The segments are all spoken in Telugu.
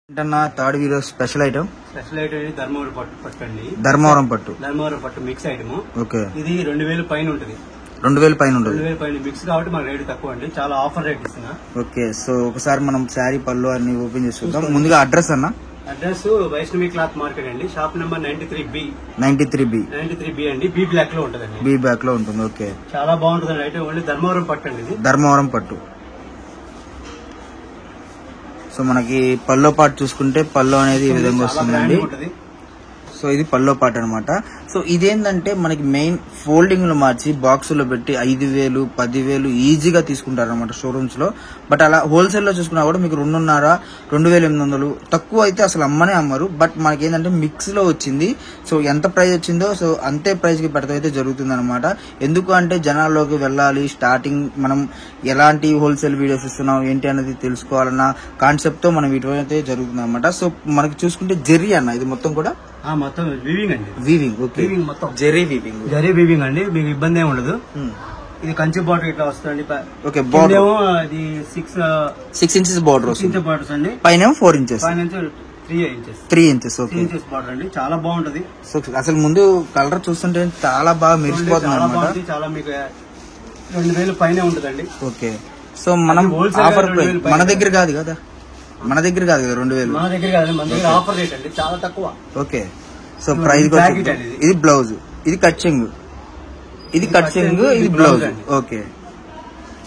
Third video special item Dharmavaram పట్టు మిక్స్ ఐటమ్. ఓకే, ఇది 2000 పైన ఉంటుంది. 2000 పైన ఉంటుంది. 2000 పైన మిక్స్ కాబట్టి మన రేట్ తక్కువ అండి, చాలా ఆఫర్ రేట్ ఇస్తున్నా. ఓకే, సో ఒకసారి మనం శారీ పళ్ళు అన్ని ఓపెన్ చేసుకుందాం. ముందుగా అడ్రస్ అన్న. అడ్రస్ వైష్ణవి క్లాత్ మార్కెట్ అండి, షాప్ నెంబర్ 93B అండి. బి బ్లాక్ లో ఉంటదండి. బి బ్లాక్ లో ఉంటుంది. ఓకే, చాలా బాగుంటుంది ఐటమ్. ఓన్లీ ధర్మవరం పట్టు అండి ఇది. ధర్మవరం పట్టు. సో మనకి పల్లో పాటు చూసుకుంటే పల్లో అనేది ఈ విధంగా వస్తుందండి. సో ఇది పల్లో పాట అనమాట. సో ఇదేంటంటే మనకి మెయిన్ ఫోల్డింగ్ లో మార్చి బాక్స్ లో పెట్టి 5000, 10,000 ఈజీగా తీసుకుంటారు అనమాట షోరూమ్స్ లో. బట్ అలా హోల్సేల్ లో చూసుకున్నా కూడా మీకు 2,500, 2,800 తక్కువ అయితే అసలు అమ్మనే అమ్మరు. బట్ మనకి ఏంటంటే మిక్స్ లో వచ్చింది. సో ఎంత ప్రైస్ వచ్చిందో సో అంతే ప్రైస్ కి పెడతా అయితే జరుగుతుంది అనమాట. ఎందుకు అంటే జనాల్లోకి వెళ్ళాలి, స్టార్టింగ్ మనం ఎలాంటి హోల్సేల్ వీడియోస్ ఇస్తున్నాం ఏంటి అనేది తెలుసుకోవాలన్న కాన్సెప్ట్ తో మనం వీటి అయితే జరుగుతుంది అనమాట. సో మనకి చూసుకుంటే జెర్రీ అన్న ఇది మొత్తం కూడా మొత్తం వీవింగ్ అండి. వీవింగ్. ఓకే, మొత్తం జెర్రీ వీవింగ్ అండి. మీకు ఇబ్బంది ఏమి ఉండదు. ఇది కంచి బార్డర్ ఇట్లా వస్తుంది. ఓకే, బార్డర్ ఇది 6 ఇంచెస్ బార్డర్ వస్తుంది. బార్డర్స్ అండి. పైన 4 ఇంచెస్, 3 ఇంచెస్. ఓకే, బార్డర్ అండి, చాలా బాగుంటది. సో అసలు ముందు కలర్ చూస్తుంటే చాలా బాగా మెరిసిపోతుంది అనమాట. చాలా మీకు 2000 పైన ఉంటదండి. ఓకే, సో మనం ఆఫర్ ప్రైస్ మన దగ్గర కాదు కదా 2000. మన దగ్గర కాదు, మన దగ్గర ఆఫర్ రేట్ అండి, చాలా తక్కువ. ఓకే, సో ప్రైస్ ఇది బ్లౌజ్, ఇది కట్చింగ్, ఇది బ్లౌజ్. ఓకే,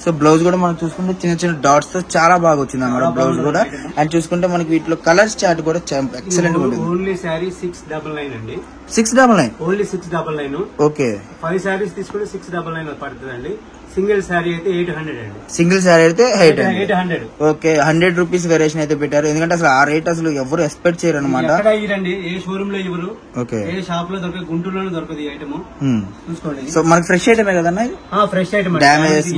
సో బ్లౌజ్ కూడా మనం చూసుకుంటే చిన్న చిన్న డాట్స్ తో చాలా బాగా వచ్చింది అన్నమాట బ్లౌజ్ కూడా. అండ్ చూసుకుంటే మనకి వీటిలో కలర్స్ చార్ట్ కూడా ఎక్సలెంట్ గా ఉంటుంది. ఓన్లీ శారీ 699 అండి. 699 ఓన్లీ 699. ఓకే, 5 శారీస్ తీసుకుంటే 699 పడుతుంది అండి. సింగిల్ శారీ అయితే 800 అండి. సింగిల్ శారీ అయితే 800. ఓకే, 100 రూపీస్ వేరియేషన్ అయితే పెట్టారు. ఎందుకంటే అసలు ఆ రేట్ అసలు ఎవరు ఎక్స్పెక్ట్ చేయరు అనమాట. ఏ షోరూమ్ లో ఇవ్వరు, ఓకే, ఏ షాప్ లో దొరకదు, గుంటూరులోనే దొరకదు ఈ ఐటమ్. చూసుకోండి. సో మనకి ఫ్రెష్ ఐటమే కదన్నా? Fresh item, damage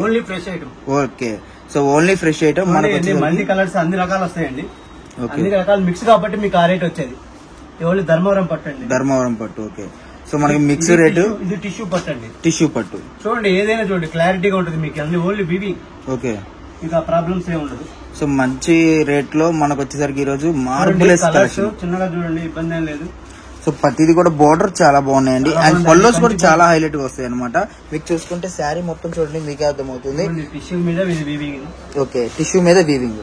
only fresh item. Okay, so only fresh item. మనకి మల్టీ కలర్స్ అన్ని రకాలు వస్తాయండి. అన్ని రకాలు మిక్స్ కాబట్టి మీకు ఆ రేట్ వచ్చేది. ఓన్లీ ధర్మవరం పట్టు అండి. ధర్మవరం పట్టు. ఓకే, సో మనకి మిక్స్ రేటు. ఇది టిష్యూ పట్టు అండి. టిష్యూ పట్టు చూడండి, ఏదైనా చూడండి క్లారిటీగా ఉంటుంది మీకు. అన్ని ఓన్లీ వీవింగ్. ఓకే, ఇంకా ప్రాబ్లమ్స్ ఏ ఉండదు. సో మంచి రేట్ లో మనకు వచ్చేసరికి ఈ రోజు మార్బులెస్ కలెక్షన్. చిన్నగా చూడండి, ఇబ్బంది ఏం లేదు. సో ప్రతిది కూడా బోర్డర్ చాలా బాగున్నాయండి. అండ్ పల్లోస్ కూడా చాలా హైలైట్ గా వస్తాయి అనమాట. మీకు చూసుకుంటే శారీ మొత్తం చూడండి, మీకే అర్థమవుతుంది. టిష్యూ మీద వీవింగ్. ఓకే, టిష్యూ మీద వీవింగ్.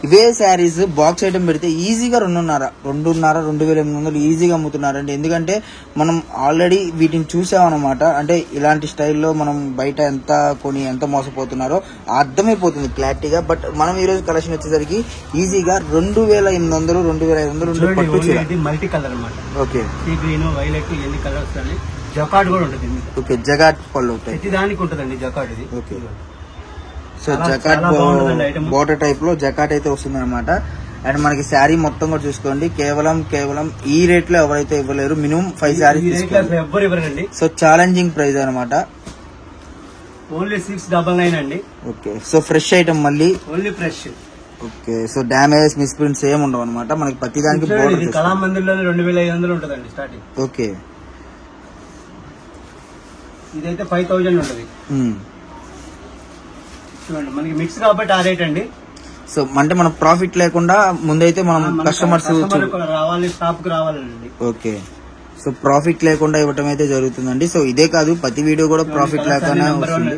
ఇవే శారీస్ బాక్స్ ఐటమ్ పెడితే ఈజీగా 2,500 ఈజీగా అమ్ముతున్నారండి. ఎందుకంటే మనం ఆల్రెడీ వీటిని చూసామన్నమాట. అంటే ఇలాంటి స్టైల్లో మనం బయట ఎంత మోసపోతున్నారో అర్థమైపోతుంది క్లారిటీగా. బట్ మనం ఈ రోజు కలెక్షన్ వచ్చేసరికి ఈజీగా 2,800, 2,500 మల్టీ కలర్ అనమాట. ఓకే, గ్రీన్, వైలెట్, ఎన్ని కలర్స్ అండి. జకాట్ కూడా ఉంటుంది. ఓకే, జకాట్ పళ్ళు ఉంటాయి. ప్రతి దానికి ఉంటుందండి జకాట్ ఇది. ఓకే, సో జకాట్ బోర్డర్ టైప్ లో జకాట్ అయితే వస్తుంది అనమాట. అండ్ మనకి శారీ మొత్తం కూడా చూసుకోండి, కేవలం ఈ రేట్ లో ఎవరైతే ఇవ్వలేరు. మినిమం 5 శారీస్ ఎవ్వరు ఇవ్వరండి. సో ఛాలెంజింగ్ ప్రైస్ అనమాట. ఓన్లీ 699 అండి. ఓకే, సో ఫ్రెష్ ఐటమ్ మళ్ళీ only fresh. Okay, so damage misprints ఏమి ఉండవు అనమాట. మనకి ప్రతి దానికి కళామందిర్లో 2,500 ఉంటుందండి స్టార్టింగ్. ఓకే, ఇదైతే 5,000 ఉంటుంది. చూడండి, మనకి మిక్స్ కాబట్టి ఆ రేట్ అండి. సో అంటే మనం ప్రాఫిట్ లేకుండా ముందైతే మనం కస్టమర్స్ రావాలి, స్టాప్ కు రావాలండి. ఓకే, సో ప్రాఫిట్ లేకుండా ఇవ్వటం అయితే జరుగుతుందండి. సో ఇదే కాదు, ప్రతి వీడియో కూడా ప్రాఫిట్ లేకుండా వస్తుంది.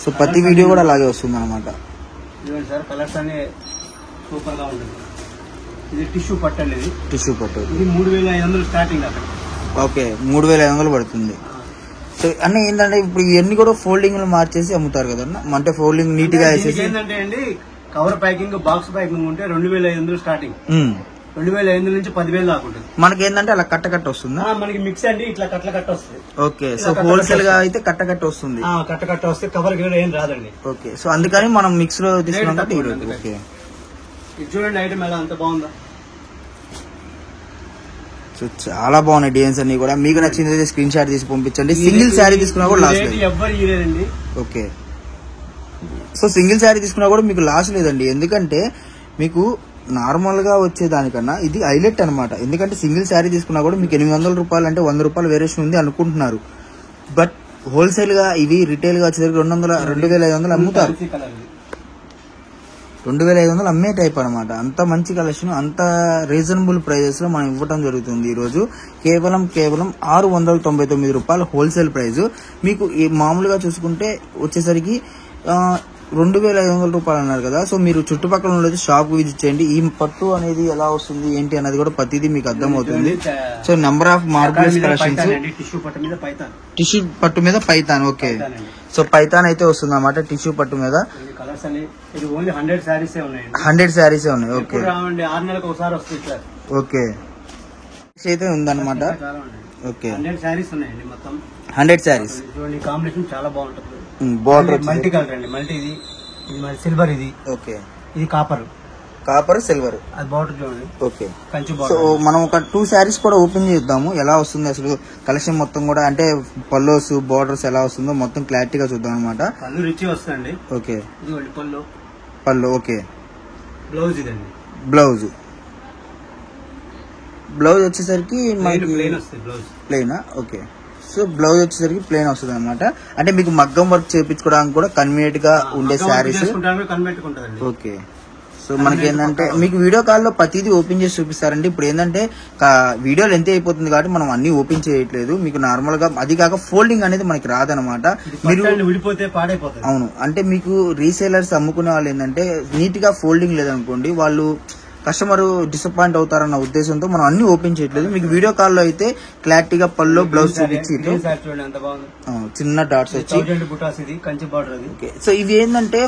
సో ప్రతి వీడియో కూడా అలాగే వస్తుంది అనమాట. సార్ కలర్స్ అనే సూపర్ గా ఉంటుంది. ఇది టిష్యూ పట్టు అండి. ఇది టిష్యూ పట్టు. ఇది 3,500 స్టార్టింగ్ అక్కడ. ఓకే, 3,500 పడుతుంది. సో అన్నీ ఏంటంటే ఇప్పుడు ఇవన్నీ కూడా ఫోల్డింగ్ లో మార్చేసి అమ్ముతారు కదన్నా. అంటే ఫోల్డింగ్ నీట్ గా వేసేసి. ఏంటంటే అండి, కవర్ ప్యాకింగ్, బాక్స్ ప్యాకింగ్ ఉంటే 2,500 స్టార్టింగ్. 2,500 నుంచి 10,000 దాకా ఉంటుంది. మనకి ఏంటంటే అలా కట్ట వస్తుంది. మనకి మిక్స్ అండి, ఇట్లా కట్ట వస్తుంది. ఓకే, సో హోల్సేల్ గా అయితే కట్ట వస్తుంది. కట్ట వస్తే కవర్ ఏం రాదండి. ఓకే, సో అందుకని మనం మిక్స్ లో తీసుకున్నాం. ఓకే, ఇది చూడండి ఐటమ్ ఎలా అంత బాగుందా. సో చాలా బాగున్నాయి డిజైన్స్ అన్ని కూడా. మీకు నచ్చింది స్క్రీన్ షాట్ తీసి పంపించండి. సింగిల్ శారీ తీసుకున్నా కూడా లాస్ లేదు. ఓకే, సో సింగిల్ శారీ తీసుకున్నా కూడా మీకు లాస్ లేదండి. ఎందుకంటే మీకు నార్మల్ గా వచ్చే దానికన్నా ఇది హైలైట్ అనమాట. ఎందుకంటే సింగిల్ శారీ తీసుకున్నా కూడా మీకు 800 రూపాయలు అంటే 100 రూపాయలు వేరియేషన్ ఉంది అనుకుంటున్నారు. బట్ హోల్సేల్ గా ఇవి రిటైల్ గా వచ్చేసరికి 2,500 అమ్ముతారు. 2500 అమ్మే టైప్ అనమాట. అంత మంచి కలెక్షన్, అంత రీజనబుల్ ప్రైజెస్ లో మనం ఇవ్వడం జరుగుతుంది ఈ రోజు. కేవలం 699 రూపాయలు హోల్సేల్ ప్రైస్. మీకు మామూలుగా చూసుకుంటే వచ్చేసరికి 2500 రూపాయలు అన్నారు కదా. సో మీరు చుట్టుపక్కల ఉండేది షాప్ విజిట్ చేయండి. ఈ పట్టు అనేది ఎలా వస్తుంది ఏంటి అనేది కూడా ప్రతిదీ మీకు అర్థం అవుతుంది. So number of marbles collections, tissue పట్టు మీద పైతాన్. ఓకే, సో పైతాన్ అయితే వస్తుంది అన్నమాట టిష్యూ పట్టు మీద. 100 శారీసే ఉన్నాయి. ఓకే 6 నెలలకు ఒకసారి వస్తుంది. ఓకే అయితే ఉందన్నమాట. ఓకే 100 శారీస్ ఉన్నాయండి మొత్తం. 100 శారీస్. చూడండి కాంబినేషన్ చాలా బాగుంటుంది. బార్డర్ మల్టీ కలర్ అండి. మల్టీ ఇది సిల్వర్, ఇది ఓకే, ఇది కాపర్ సిల్వర్. అది బార్డర్ చూడండి. Okay, Kanchi so border. మనం ఒక 2 శారీస్ కూడా ఓపెన్ చేద్దాము. ఎలా వస్తుంది అసలు కలెక్షన్ మొత్తం కూడా, అంటే పల్లోస్ బార్డర్స్ ఎలా వస్తుందో మొత్తం క్లారిటీగా చూద్దాం అనమాట. పళ్ళు రిచ్ వస్తుంది. ఓకే, ఇదిగోండి పళ్ళు. ఓకే, బ్లౌజ్ ఇదండి. బ్లౌజ్ వచ్చేసరికి ప్లెయిన్ వస్తుంది. బ్లౌజ్ ప్లెయినా? ఓకే, సో బ్లౌజ్ వచ్చేసరికి ప్లెయిన్ వస్తుంది అనమాట. అంటే మీకు మగ్గం వర్క్ చేయించుకోవడానికి కూడా కన్వీనియంట్ గా ఉండే శారీస్. ఓకే, సో మనకి ఏంటంటే మీకు వీడియో కాల్లో ప్రతిదీ ఓపెన్ చేసి చూపిస్తారండి. ఇప్పుడు ఏంటంటే వీడియోలు ఎంత అయిపోతుంది కాబట్టి మనం అన్ని ఓపెన్ చేయట్లేదు. మీకు నార్మల్ గా అది కాక ఫోల్డింగ్ అనేది మనకి రాదనమాట. మీరు విడిపోతే పాడైపోతుంది. అవును, అంటే మీకు రీసేలర్స్ అమ్ముకునే వాళ్ళు ఏంటంటే నీట్ గా ఫోల్డింగ్ లేదనుకోండి, వాళ్ళు కస్టమర్ డిసప్పాయింట్ అవుతారన్న ఉద్దేశంతో మనం అన్ని ఓపెన్ చేయట్లేదు. మీకు వీడియో కాల్లో అయితే క్లారిటీగా పళ్ళు బ్లౌజ్ చూపించి చిన్న డాట్స్ వచ్చి. సో ఇవి ఏంటంటే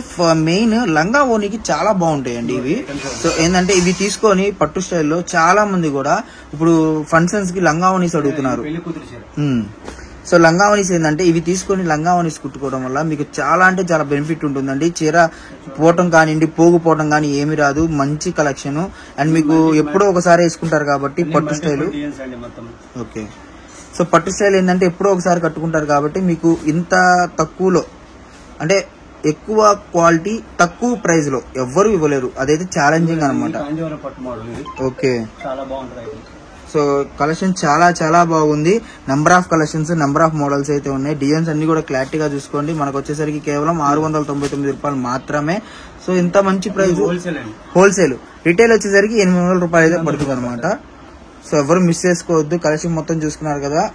మెయిన్ లంగా ఓనికి చాలా బాగుంటాయండి ఇవి. సో ఏంటంటే ఇవి తీసుకొని పట్టు స్టైల్లో చాలా మంది కూడా ఇప్పుడు ఫంక్షన్స్ కి లంగా ఓనీస్ అడుగుతున్నారు. సో లంగావనీస్ ఏంటంటే ఇవి తీసుకొని లంగావనీస్ కుట్టుకోవడం వల్ల మీకు చాలా అంటే చాలా బెనిఫిట్ ఉంటుందండి. చీర పోవటం కానివ్వండి, పోగుపోవటం కానీ ఏమి రాదు. మంచి కలెక్షన్ అండ్ మీకు ఎప్పుడో ఒకసారి వేసుకుంటారు కాబట్టి పట్టు స్టైల్. ఓకే, సో పట్టు స్టైల్ ఏంటంటే ఎప్పుడో ఒకసారి కట్టుకుంటారు కాబట్టి మీకు ఇంత తక్కువలో, అంటే ఎక్కువ క్వాలిటీ తక్కువ ప్రైస్ లో ఎవ్వరు ఇవ్వలేరు. అదైతే ఛాలెంజింగ్ అనమాట. ఓకే, చాలా బాగుంటుంది. సో కలెక్షన్ చాలా బాగుంది. Number of collections, number of models అయితే ఉన్నాయి. డిజైన్స్ అన్ని కూడా క్లారిటీగా చూసుకోండి. మనకు వచ్చేసరికి కేవలం 699 రూపాయలు మాత్రమే. సో ఇంత మంచి ప్రైస్ హోల్సేల్. రిటైల్ వచ్చేసరికి 800 రూపాయలు అయితే పడుతుంది అనమాట. సో ఎవరు మిస్ చేసుకోవద్దు. కలెక్షన్ మొత్తం చూసుకున్నారు కదా.